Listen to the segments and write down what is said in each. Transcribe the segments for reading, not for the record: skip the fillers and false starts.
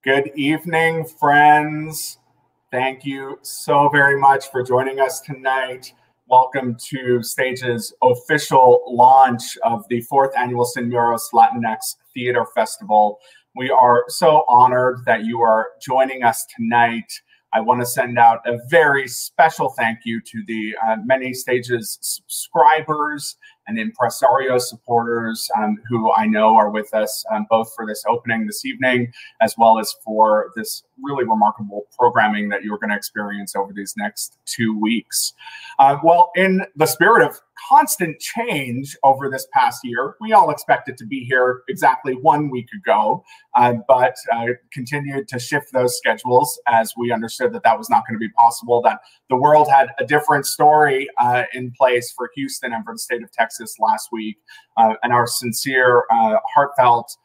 Good evening, friends. Thank you so very much for joining us tonight. Welcome to Stage's official launch of the 4th annual Sin Muros Latinx Theater Festival. We are so honored that you are joining us tonight. I want to send out a very special thank you to the many Stage's subscribers and impresario supporters who I know are with us both for this opening this evening, as well as for this really remarkable programming that you're going to experience over these next 2 weeks. Well, in the spirit of constant change over this past year, we all expected to be here exactly 1 week ago, but continued to shift those schedules as we understood that that was not going to be possible, that the world had a different story in place for Houston and for the state of Texas last week. And our sincere, heartfelt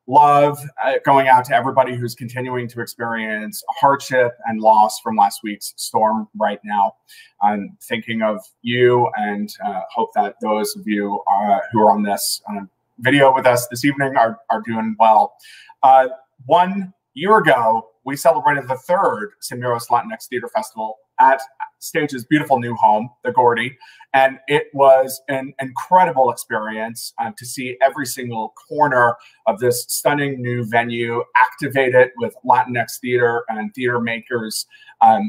love going out to everybody who's continuing to experience hardship and loss from last week's storm right now. I'm thinking of you and hope that those of you who are on this video with us this evening are doing well. 1 year ago, we celebrated the 3rd Sin Muros Latinx Theater Festival at Stage's beautiful new home, the Gordy, and it was an incredible experience to see every single corner of this stunning new venue activated with Latinx theater and theater makers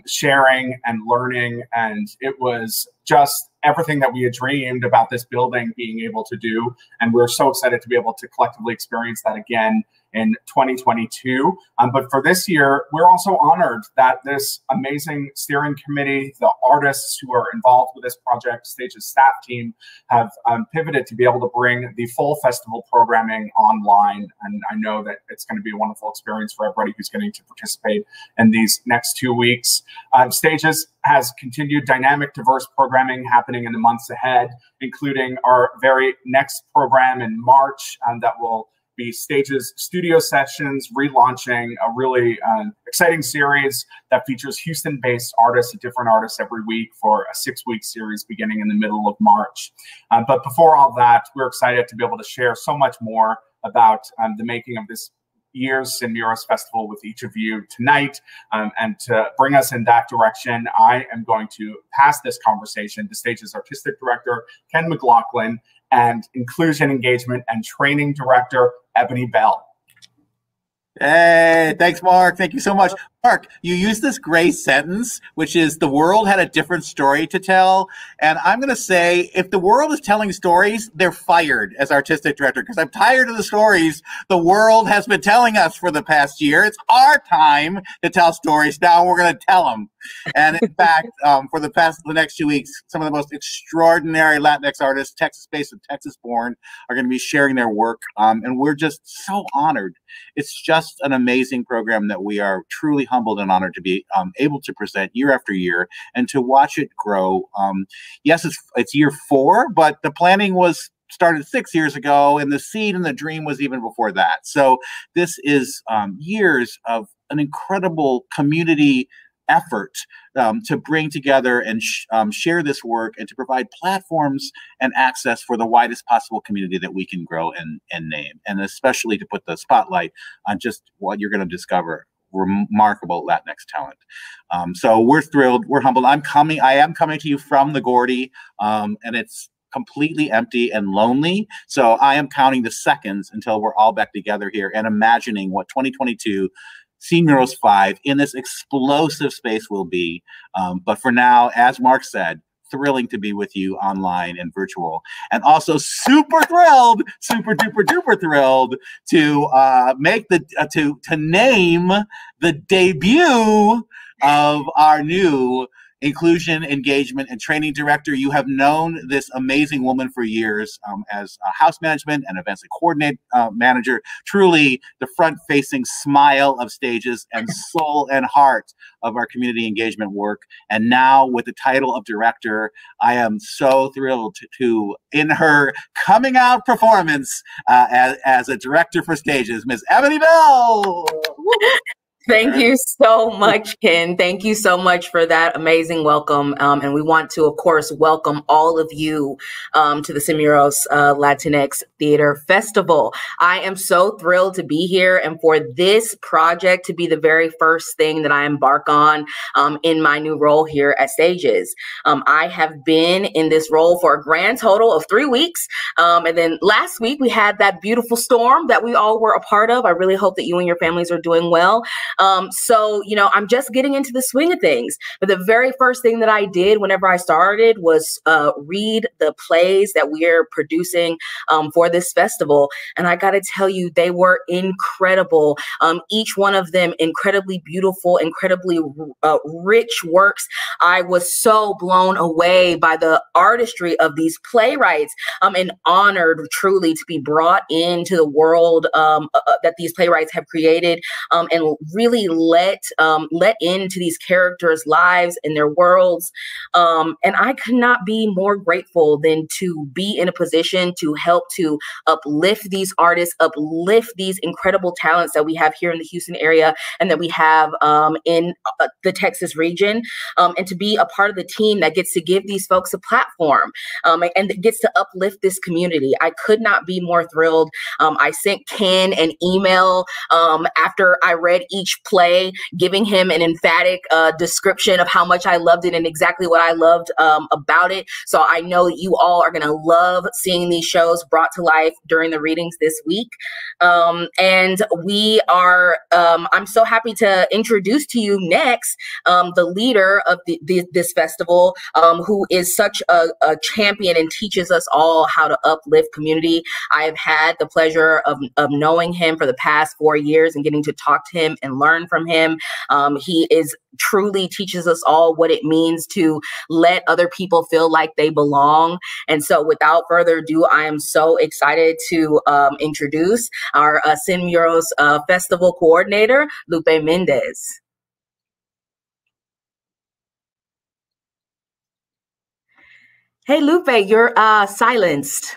sharing and learning, and it was just everything that we had dreamed about this building being able to do, and we're so excited to be able to collectively experience that again in 2022. But for this year, we're also honored that this amazing steering committee, the artists who are involved with this project, Stage's staff team, have pivoted to be able to bring the full festival programming online. And I know that it's going to be a wonderful experience for everybody who's getting to participate in these next 2 weeks. Stages has continued dynamic, diverse programming happening in the months ahead, including our very next program in March that will be Stage's studio sessions, relaunching a really exciting series that features Houston-based artists, different artists every week for a 6-week series beginning in the middle of March. But before all that, we're excited to be able to share so much more about the making of this year's Sin Muros Festival with each of you tonight. And to bring us in that direction, I am going to pass this conversation to Stage's Artistic Director, Ken McLaughlin, and Inclusion, Engagement, and Training Director, Ebony Bell. Hey, thanks, Mark. Thank you so much. Mark, you used this great sentence, which is the world had a different story to tell. And I'm going to say, if the world is telling stories, they're fired as artistic director, because I'm tired of the stories the world has been telling us for the past year. It's our time to tell stories. Now we're going to tell them. And in fact, for the next 2 weeks, some of the most extraordinary Latinx artists, Texas-based and Texas-born, are going to be sharing their work. And we're just so honored. It's just an amazing program that we are truly humbled and honored to be able to present year after year and to watch it grow. Yes, it's year 4, but the planning was started 6 years ago, and the seed and the dream was even before that. So this is years of an incredible community effort to bring together and share this work and to provide platforms and access for the widest possible community that we can grow and name, and especially to put the spotlight on just what you're going to discover remarkable Latinx talent. So we're thrilled, we're humbled. I am coming to you from the Gordy, and it's completely empty and lonely. So I am counting the seconds until we're all back together here and imagining what 2022 Sin Muros 5 in this explosive space will be. But for now, as Mark said, thrilling to be with you online and virtual, and also super thrilled, super duper duper thrilled to name the debut of our new Inclusion, Engagement, and Training Director. You have known this amazing woman for years as a house management and events coordinate manager, truly the front-facing smile of Stages and soul and heart of our community engagement work. And now with the title of director, I am so thrilled to in her coming out performance as a director for Stages, Ms. Ebony Bell. Thank you so much, Ken. Thank you so much for that amazing welcome. And we want to, of course, welcome all of you to the Cinemuros Latinx Theater Festival. I am so thrilled to be here and for this project to be the very first thing that I embark on in my new role here at Stages. I have been in this role for a grand total of 3 weeks. And then last week we had that beautiful storm that we all were a part of. I really hope that you and your families are doing well. So, you know, I'm just getting into the swing of things. But the very first thing that I did whenever I started was read the plays that we're producing for this festival. And I got to tell you, they were incredible. Each one of them incredibly beautiful, incredibly rich works. I was so blown away by the artistry of these playwrights and honored truly to be brought into the world that these playwrights have created and really let into these characters' lives and their worlds. And I could not be more grateful than to be in a position to help to uplift these artists, uplift these incredible talents that we have here in the Houston area and that we have in the Texas region, and to be a part of the team that gets to give these folks a platform and that gets to uplift this community. I could not be more thrilled. I sent Ken an email after I read each play, giving him an emphatic description of how much I loved it and exactly what I loved about it. So I know that you all are going to love seeing these shows brought to life during the readings this week. And we are, I'm so happy to introduce to you next the leader of this festival, who is such a champion and teaches us all how to uplift community. I have had the pleasure of knowing him for the past 4 years and getting to talk to him and learn from him. He is truly teaches us all what it means to let other people feel like they belong. And so without further ado, I am so excited to introduce our Cinemuros Festival coordinator, Lupe Mendez. Hey, Lupe, you're silenced.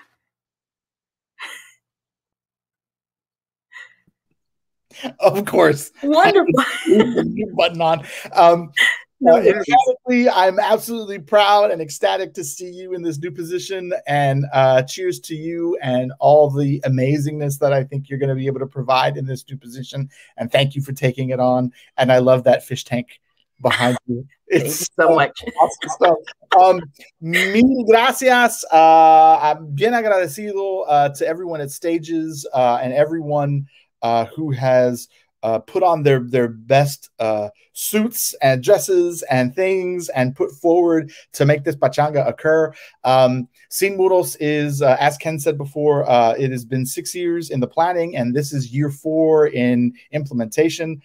Of course. Wonderful. The mute button on. I'm absolutely proud and ecstatic to see you in this new position, and cheers to you and all the amazingness that I think you're going to be able to provide in this new position. And thank you for taking it on. And I love that fish tank behind you. It's so much. Awesome stuff. Mil gracias. I'm bien agradecido to everyone at Stages and everyone who has put on their best suits and dresses and things and put forward to make this pachanga occur. Cinemuros is, as Ken said before, it has been 6 years in the planning, and this is year 4 in implementation.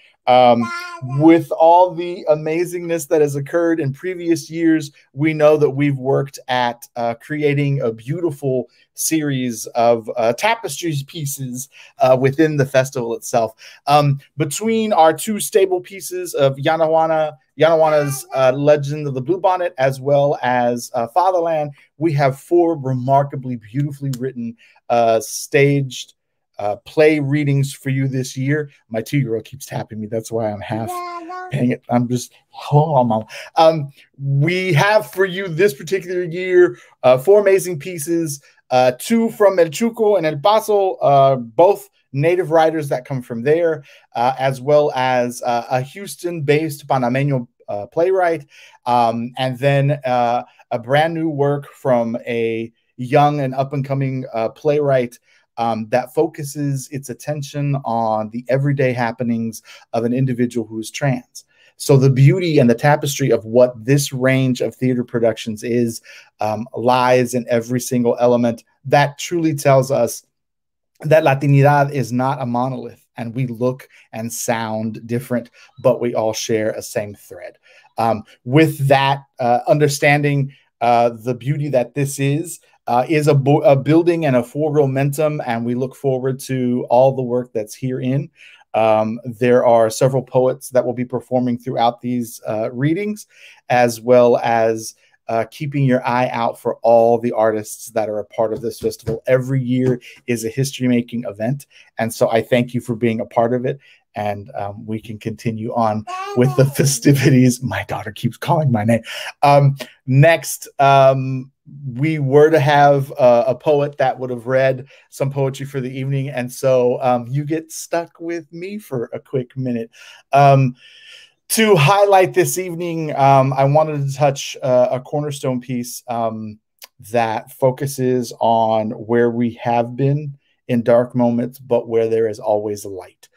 With all the amazingness that has occurred in previous years, we know that we've worked at creating a beautiful series of tapestry pieces within the festival itself. Between our 2 stable pieces of Yanaguana's Legend of the Bluebonnet, as well as Fatherland, we have 4 remarkably beautifully written staged play readings for you this year. My 2-year-old keeps tapping me. That's why I'm half paying it. I'm just, hold on, Mom. We have for you this particular year 4 amazing pieces, 2 from El Chuco and El Paso, both native writers that come from there, as well as a Houston-based Panameño playwright, and then a brand new work from a young and up-and-coming playwright that focuses its attention on the everyday happenings of an individual who is trans. So the beauty and the tapestry of what this range of theater productions is lies in every single element that truly tells us that Latinidad is not a monolith, and we look and sound different, but we all share a same thread. With that understanding, the beauty that this is a building and a forward momentum, and we look forward to all the work that's herein. There are several poets that will be performing throughout these readings, as well as keeping your eye out for all the artists that are a part of this festival. Every year is a history-making event, and so I thank you for being a part of it. and we can continue on with the festivities. My daughter keeps calling my name. Next, we were to have a poet that would have read some poetry for the evening, and so you get stuck with me for a quick minute. To highlight this evening, I wanted to touch a cornerstone piece that focuses on where we have been in dark moments, but where there is always a light.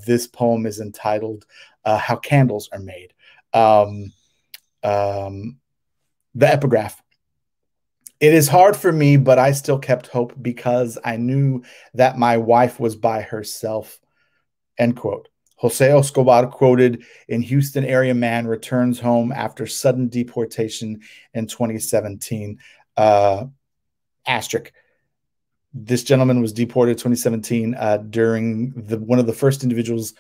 This poem is entitled How Candles Are Made. The epigraph. It is hard for me, but I still kept hope because I knew that my wife was by herself. End quote. Jose Escobar quoted in Houston area man returns home after sudden deportation in 2017. Asterisk. This gentleman was deported in 2017 during one of the first individuals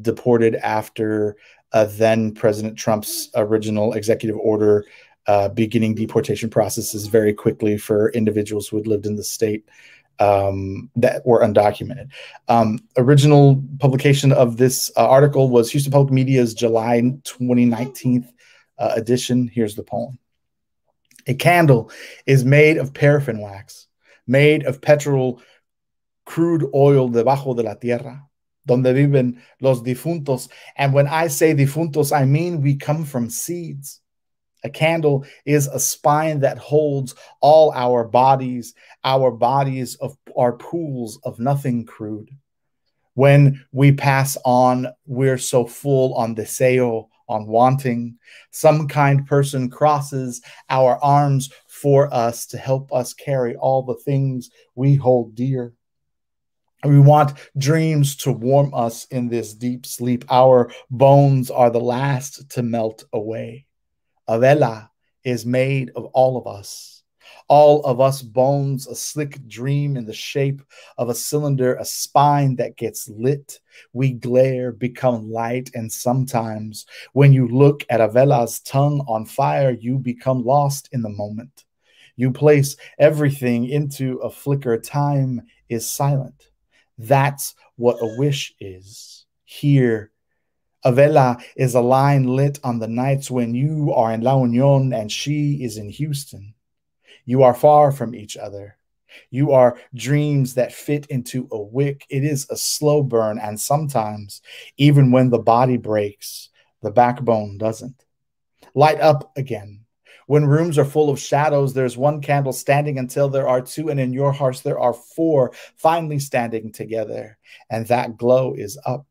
deported after then President Trump's original executive order beginning deportation processes very quickly for individuals who had lived in the state that were undocumented. Original publication of this article was Houston Public Media's July 2019 edition. Here's the poem. A candle is made of paraffin wax, made of petrol crude oil debajo de la tierra, donde viven los difuntos. And when I say difuntos, I mean we come from seeds. A candle is a spine that holds all our bodies are pools of nothing crude. When we pass on, we're so full on deseo, on wanting. Some kind person crosses our arms for us to help us carry all the things we hold dear. We want dreams to warm us in this deep sleep. Our bones are the last to melt away. A vela is made of all of us bones, a slick dream in the shape of a cylinder, a spine that gets lit. We glare, become light, and sometimes when you look at a vela's tongue on fire, you become lost in the moment. You place everything into a flicker. Time is silent. That's what a wish is. Here, a vela is a line lit on the nights when you are in La Union and she is in Houston. You are far from each other. You are dreams that fit into a wick. It is a slow burn, and sometimes, even when the body breaks, the backbone doesn't. Light up again. When rooms are full of shadows, there's one candle standing until there are two, and in your hearts there are four finally standing together, and that glow is up.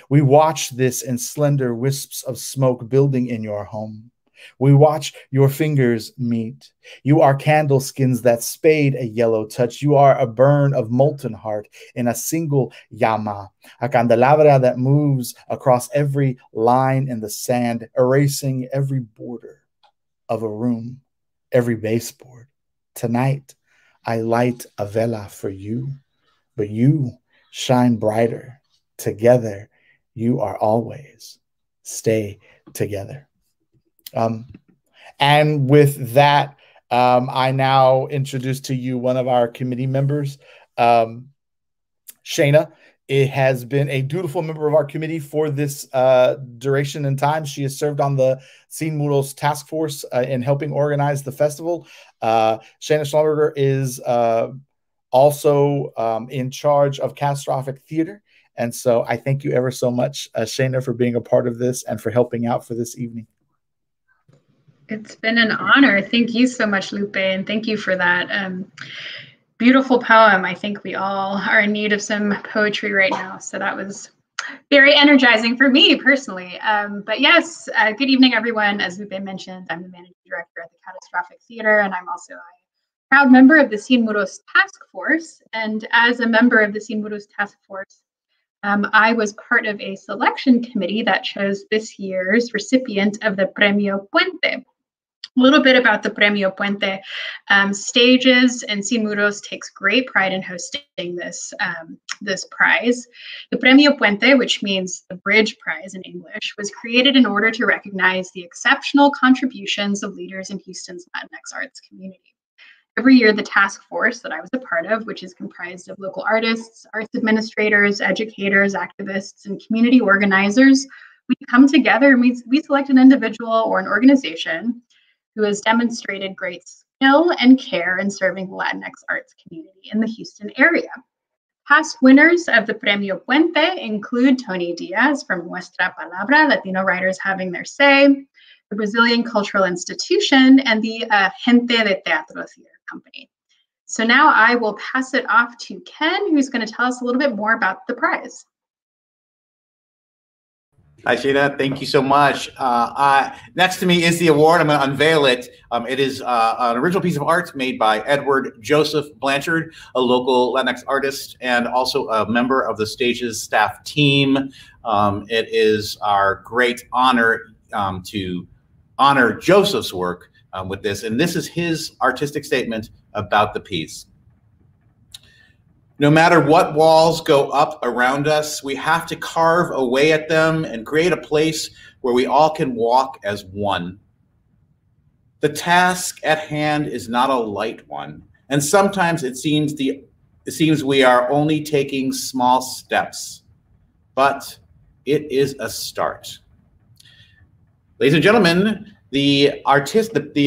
We watch this in slender wisps of smoke building in your home. We watch your fingers meet. You are candle skins that spade a yellow touch. You are a burn of molten heart in a single llama, a candelabra that moves across every line in the sand, erasing every border of a room, every baseboard. Tonight, I light a vela for you, but you shine brighter. Together, you are always. Stay together. And with that, I now introduce to you one of our committee members, Shayna. It has been a dutiful member of our committee for this duration and time. She has served on the Sin Muros task force in helping organize the festival. Shayna Schlumberger is also in charge of catastrophic theater. And so I thank you ever so much, Shayna, for being a part of this and for helping out for this evening. It's been an honor. Thank you so much, Lupe, and thank you for that beautiful poem. I think we all are in need of some poetry right now. So that was very energizing for me personally. But yes, good evening, everyone. As Lupe mentioned, I'm the managing director at the Catastrophic Theater, and I'm also a proud member of the Sin Muros Task Force. And as a member of the Sin Muros Task Force, I was part of a selection committee that chose this year's recipient of the Premio Puente. A little bit about the Premio Puente. Stages and Sin Muros takes great pride in hosting this prize. The Premio Puente, which means the Bridge Prize in English, was created in order to recognize the exceptional contributions of leaders in Houston's Latinx arts community. Every year, the task force that I was a part of, which is comprised of local artists, arts administrators, educators, activists, and community organizers, we come together and we select an individual or an organization who has demonstrated great skill and care in serving the Latinx arts community in the Houston area. Past winners of the Premio Puente include Tony Diaz from Nuestra Palabra, Latino Writers Having Their Say, the Brazilian Cultural Institution, and the Gente de Teatro Theater Company. So now I will pass it off to Ken, who's going to tell us a little bit more about the prize. Hi, Sheena. Thank you so much. Next to me is the award. I'm going to unveil it. It is an original piece of art made by Edward Joseph Blanchard, a local Latinx artist and also a member of the Stages staff team. It is our great honor to honor Joseph's work with this. And this is his artistic statement about the piece. No matter what walls go up around us, we have to carve away at them and create a place where we all can walk as one. The task at hand is not a light one, and sometimes it seems we are only taking small steps, but it is a start. Ladies and gentlemen, the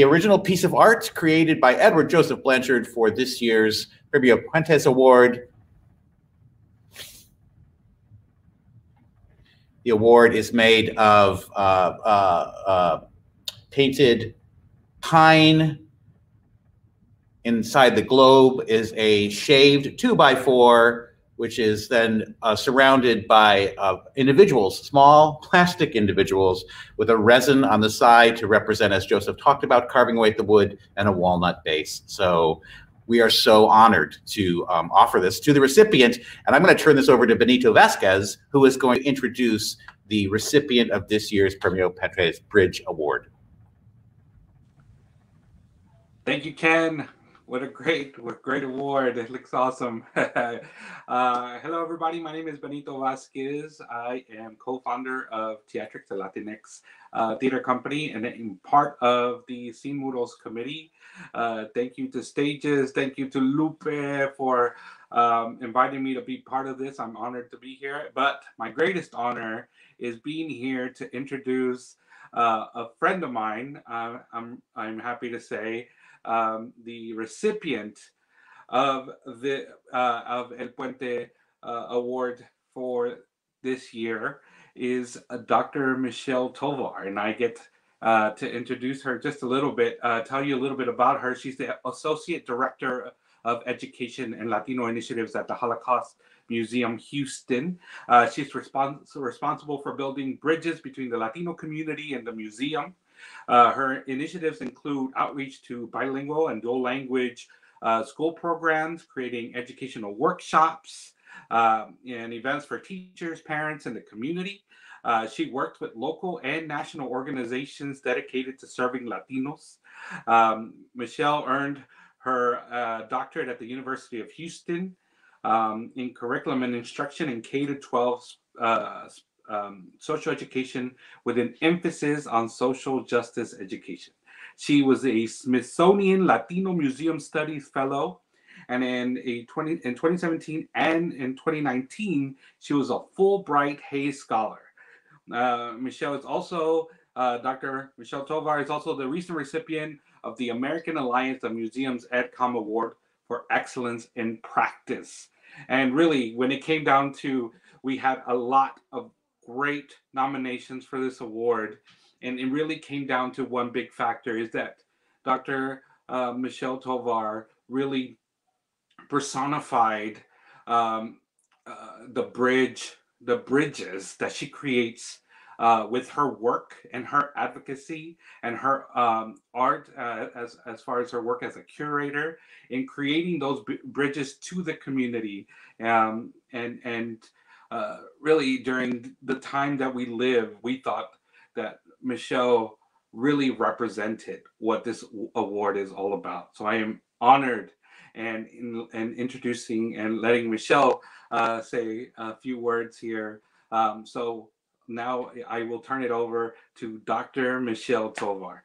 original piece of art created by Edward Joseph Blanchard for this year's Premio Puentes Award. The award is made of painted pine. Inside the globe is a shaved 2x4, which is then surrounded by individuals, small plastic individuals with a resin on the side to represent, as Joseph talked about, carving away at the wood and a walnut base. So we are so honored to offer this to the recipient. And I'm going to turn this over to Benito Vasquez, who is going to introduce the recipient of this year's Premio Puentes Bridge Award. Thank you, Ken. What a great award. It looks awesome. Hello, everybody. My name is Benito Vasquez. I am co-founder of Teatrix, the Latinx theater company, and I'm part of the Sin Murals committee. Thank you to Stages. Thank you to Lupe for inviting me to be part of this. I'm honored to be here. But my greatest honor is being here to introduce a friend of mine. I'm happy to say the recipient of the El Puente Award for this year is Dr. Michelle Tovar, and I get to introduce her just a little bit, tell you a little bit about her. She's the Associate Director of Education and Latino Initiatives at the Holocaust Museum Houston. She's responsible for building bridges between the Latino community and the museum. Her initiatives include outreach to bilingual and dual language school programs, creating educational workshops and events for teachers, parents, and the community. She worked with local and national organizations dedicated to serving Latinos. Michelle earned her doctorate at the University of Houston in curriculum and instruction in K-12 social education with an emphasis on social justice education. She was a Smithsonian Latino Museum Studies Fellow, and in 2017 and in 2019, she was a Fulbright Hays Scholar. Michelle is also, Dr. Michelle Tovar is also the recent recipient of the American Alliance of Museums EdCom Award for Excellence in Practice. And really, when it came down to, we had a lot of great nominations for this award, and it really came down to one big factor, is that Dr. Michelle Tovar really personified the bridges that she creates with her work and her advocacy and her art, as far as her work as a curator in creating those bridges to the community, and really during the time that we live, we thought that Michelle really represented what this award is all about. So I am honored and introducing and letting Michelle say a few words here. So now I will turn it over to Dr. Michelle Tovar.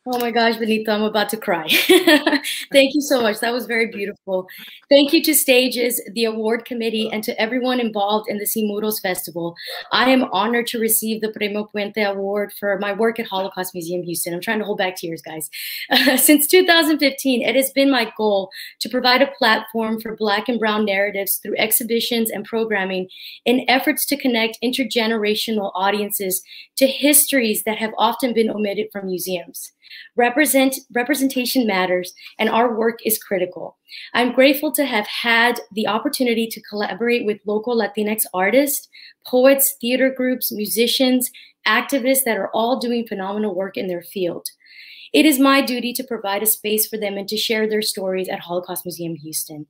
Oh my gosh, Benito, I'm about to cry. Thank you so much. That was very beautiful. Thank you to Stages, the award committee, and to everyone involved in the Sin Muros Festival. I am honored to receive the Premio Puente Award for my work at Holocaust Museum Houston. I'm trying to hold back tears, guys. Since 2015, it has been my goal to provide a platform for Black and Brown narratives through exhibitions and programming in efforts to connect intergenerational audiences to histories that have often been omitted from museums. Representation matters, and our work is critical. I'm grateful to have had the opportunity to collaborate with local Latinx artists, poets, theater groups, musicians, activists that are all doing phenomenal work in their field. It is my duty to provide a space for them and to share their stories at Holocaust Museum Houston.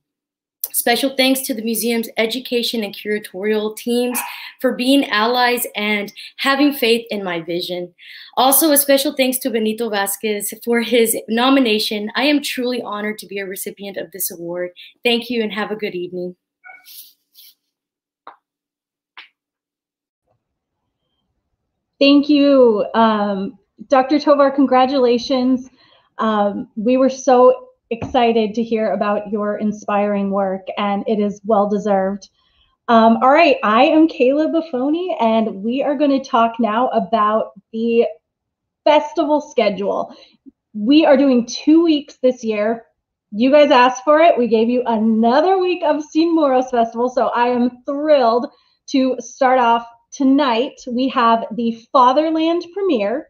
Special thanks to the museum's education and curatorial teams for being allies and having faith in my vision. Also, a special thanks to Benito Vasquez for his nomination. I am truly honored to be a recipient of this award. Thank you and have a good evening. Thank you, Dr. Tovar, congratulations. We were so excited to hear about your inspiring work, and it is well-deserved. All right, I am Kayla Buffoni, and we are going to talk now about the festival schedule. We are doing 2 weeks this year. You guys asked for it. We gave you another week of Sin Muros Festival, so I am thrilled to start off tonight. We have the Fatherland premiere.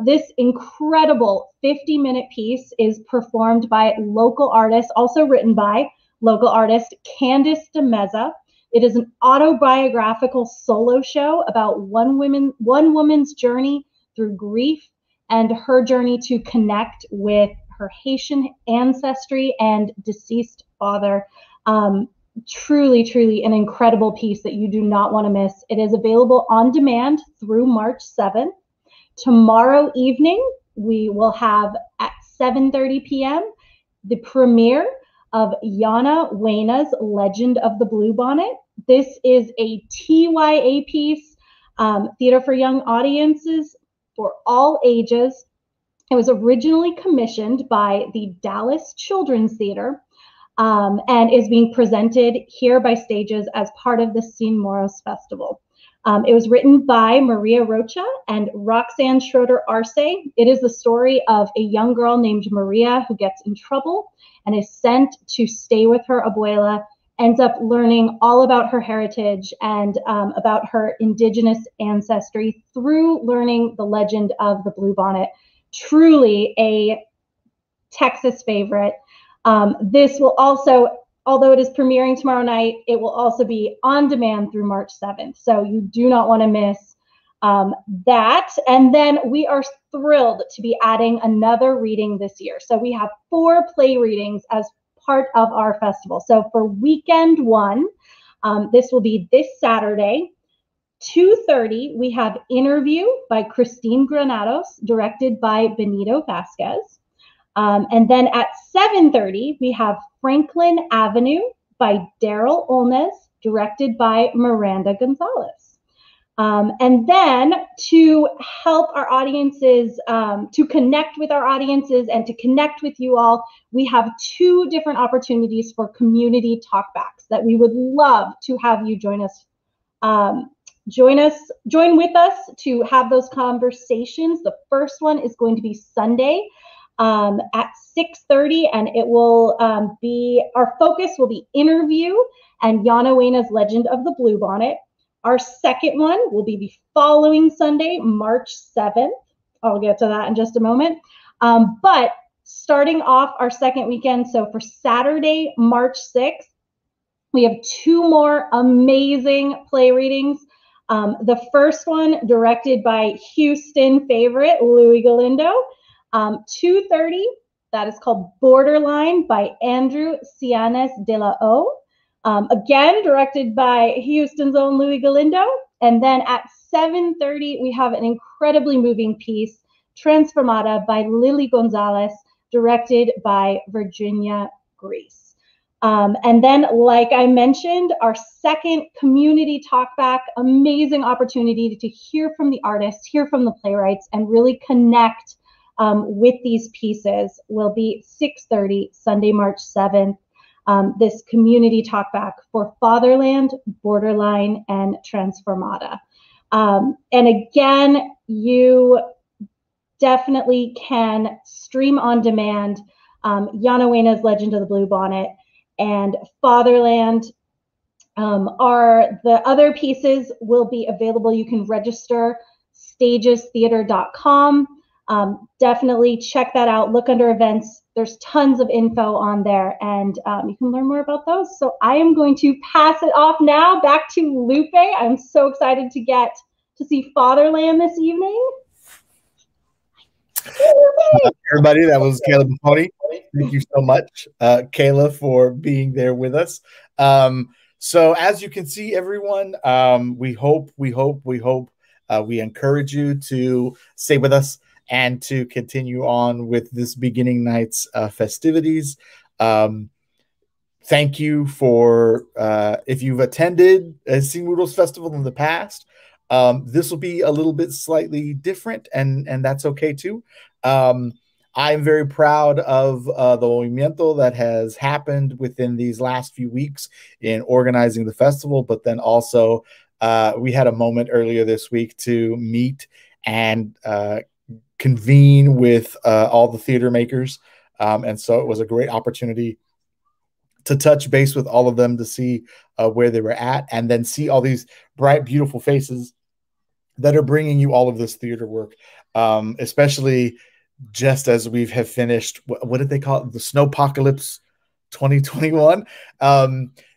This incredible 50-minute piece is performed by local artists, also written by local artist Candice DeMeza. It is an autobiographical solo show about one woman's journey through grief and her journey to connect with her Haitian ancestry and deceased father. Truly, truly an incredible piece that you do not want to miss. It is available on demand through March 7th. Tomorrow evening, we will have at 7:30 p.m. the premiere of Yana Wena's Legend of the Bluebonnet. This is a TYA piece, theater for young audiences for all ages. It was originally commissioned by the Dallas Children's Theater and is being presented here by Stages as part of the Sin Muros Festival. It was written by Maria Rocha and Roxanne Schroeder Arce. It is the story of a young girl named Maria who gets in trouble and is sent to stay with her abuela, ends up learning all about her heritage and about her indigenous ancestry through learning the legend of the Bluebonnet. Truly a Texas favorite. This will also, although it is premiering tomorrow night, it will also be on demand through March 7th. So you do not want to miss that. And then we are thrilled to be adding another reading this year. So we have 4 play readings as part of our festival. So for weekend 1, this will be this Saturday, 2:30, we have Interview by Christine Granados, directed by Benito Vasquez. And then at 7:30, we have Franklin Avenue by Daryl Olnes, directed by Miranda Gonzalez. And then to help our audiences, to connect with our audiences and to connect with you all, we have 2 different opportunities for community talkbacks that we would love to have you join us. Join with us to have those conversations. The first one is going to be Sunday at 6:30, and it will be, our focus will be Interview and Yana Wena's Legend of the Bluebonnet. Our second one will be the following Sunday, March 7th. I'll get to that in just a moment. But starting off our second weekend, so for Saturday, March 6th, we have 2 more amazing play readings. The first one directed by Houston favorite Louis Galindo. 2:30, that is called Borderline by Andrew Cianes de la O. Again, directed by Houston's own Louis Galindo. And then at 7:30, we have an incredibly moving piece, Transformada by Lily Gonzalez, directed by Virginia Grease. And then, like I mentioned, our second community talkback, amazing opportunity to hear from the artists, hear from the playwrights, and really connect with these pieces will be 6:30 Sunday, March 7th. This community talkback for Fatherland, Borderline, and Transformata. And again, you definitely can stream on demand Yana Wena's Legend of the Blue Bonnet and Fatherland. The other pieces will be available. You can register stagestheater.com. Definitely check that out. Look under events. There's tons of info on there, and you can learn more about those. So I am going to pass it off now back to Lupe. I'm so excited to get to see Fatherland this evening. Everybody, that was Kayla Mahoney. Thank you so much, Kayla, for being there with us. So as you can see, everyone, we encourage you to stay with us and to continue on with this beginning night's festivities. Thank you for, if you've attended a Sin Muros Festival in the past, this will be a little bit slightly different, and that's okay too. I'm very proud of the movimiento that has happened within these last few weeks in organizing the festival, but then also we had a moment earlier this week to meet and convene with all the theater makers. And so it was a great opportunity to touch base with all of them to see where they were at, and then see all these bright, beautiful faces that are bringing you all of this theater work, especially just as we have finished, what did they call it? The Snowpocalypse 2021.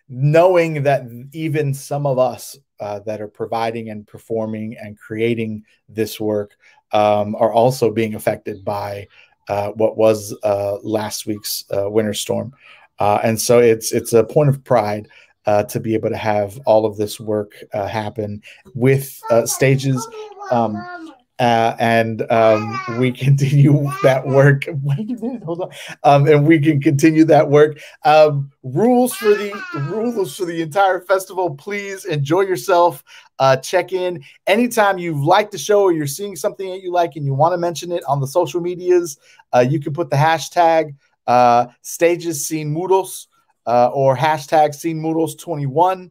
Knowing that even some of us that are providing and performing and creating this work are also being affected by what was last week's winter storm. And so it's a point of pride to be able to have all of this work happen with stages. And we continue that work. Wait a minute, hold on. And we can continue that work. Rules for the entire festival. Please enjoy yourself. Check in anytime you've liked the show or you're seeing something that you like and you want to mention it on the social medias. You can put the hashtag Stages Sin Muros or hashtag Sin Muros 21.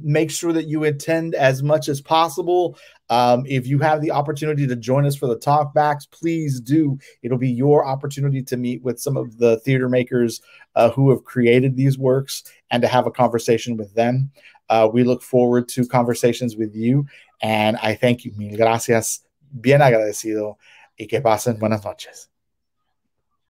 Make sure that you attend as much as possible. If you have the opportunity to join us for the talkbacks, please do. It'll be your opportunity to meet with some of the theater makers who have created these works and to have a conversation with them. We look forward to conversations with you, and I thank you. Mil gracias. Bien agradecido y que pasen buenas noches.